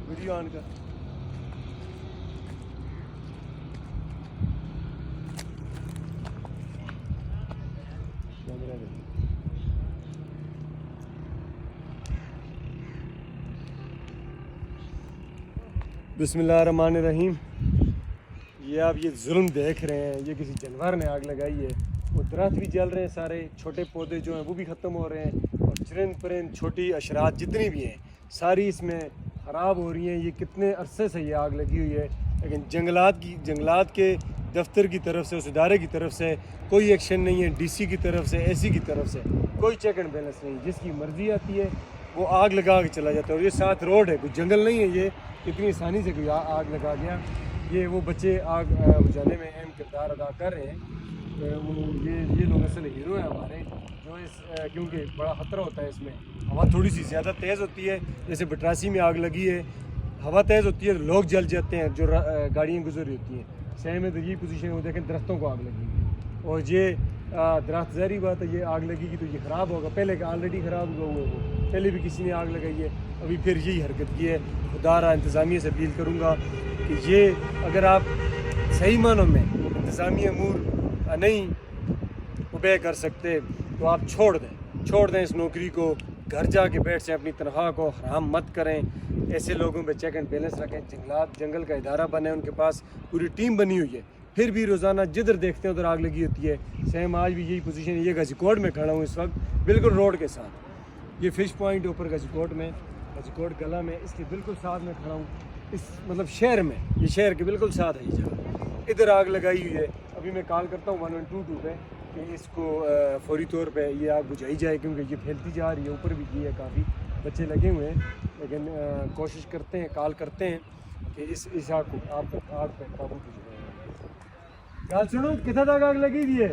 Video on کر. بسم اللہ الرحمن الرحیم. یہ آپ یہ ظلم دیکھ رہے ہیں، یہ کسی جانور نے آگ لگائی ہے. وہ درخت بھی جل رہے ہیں، سارے چھوٹے پودے جو ہیں وہ بھی ختم ہو رہے ہیں، اور چرند پرند چھوٹی اشرات جتنی بھی ہیں ساری اس میں خراب ہو رہی ہیں. یہ کتنے عرصے سے یہ آگ لگی ہوئی ہے، لیکن جنگلات کے دفتر کی طرف سے، اس ادارے کی طرف سے کوئی ایکشن نہیں ہے. ڈی سی کی طرف سے، اے سی کی طرف سے کوئی چیک اینڈ بیلنس نہیں. جس کی مرضی آتی ہے وہ آگ لگا کے چلا جاتا ہے. اور یہ ساتھ روڈ ہے، کوئی جنگل نہیں ہے. یہ اتنی آسانی سے کوئی آگ لگا گیا. یہ وہ بچے آگ بجھانے میں اہم کردار ادا کر رہے ہیں. یہ لوگ اصل ہیرو ہیں ہمارے، جو کیونکہ بڑا خطرہ ہوتا ہے اس میں. ہوا تھوڑی سی زیادہ تیز ہوتی ہے، جیسے بٹراسی میں آگ لگی ہے، ہوا تیز ہوتی ہے تو لوگ جل جاتے ہیں جو گاڑیاں گزر رہی ہوتی ہیں. سیم میں تو یہ پوزیشن ہے، وہ دیکھیں درختوں کو آگ لگی ہے. اور یہ درخت ظاہری بات ہے، یہ آگ لگے گی تو یہ خراب ہوگا. پہلے کا آلریڈی خراب ہوا ہوا ہے، وہ پہلے بھی کسی نے آگ لگائی ہے، ابھی پھر یہی حرکت کی ہے. خدا را انتظامیہ سے اپیل کروں گا کہ یہ اگر آپ صحیح معنوں میں انتظامی امور نہیں اوبے کر سکتے تو آپ چھوڑ دیں اس نوکری کو. گھر جا کے بیٹھ جائیں، اپنی تنخواہ کو حرام مت کریں. ایسے لوگوں پہ چیک اینڈ بیلنس رکھیں. جنگل کا ادارہ بنے، ان کے پاس پوری ٹیم بنی ہوئی ہے، پھر بھی روزانہ جدھر دیکھتے ہیں ادھر آگ لگی ہوتی ہے. سیم آج بھی یہی پوزیشن ہے. یہ غازی کوٹ میں کھڑا ہوں اس وقت، بالکل روڈ کے ساتھ. یہ فش پوائنٹ اوپر غازی کوٹ میں، غازی کوٹ گلا میں، اس کے بالکل ساتھ میں کھڑا ہوں. اس مطلب شہر میں، یہ شہر کے بالکل ساتھ ہے یہ جگہ. ادھر آگ لگائی ہوئی ہے. ابھی میں کال کرتا ہوں 122 پہ کہ اس کو فوری طور پہ یہ آگ بجھائی جائے، کیونکہ یہ پھیلتی جا رہی ہے. اوپر بھی کی ہے، کافی بچے لگے ہوئے ہیں، لیکن کوشش کرتے ہیں، کال کرتے ہیں کہ اس آگ کو آگ پہ قابو پہ. گل سنو، کتنا تک آگ لگی ہوئی ہے؟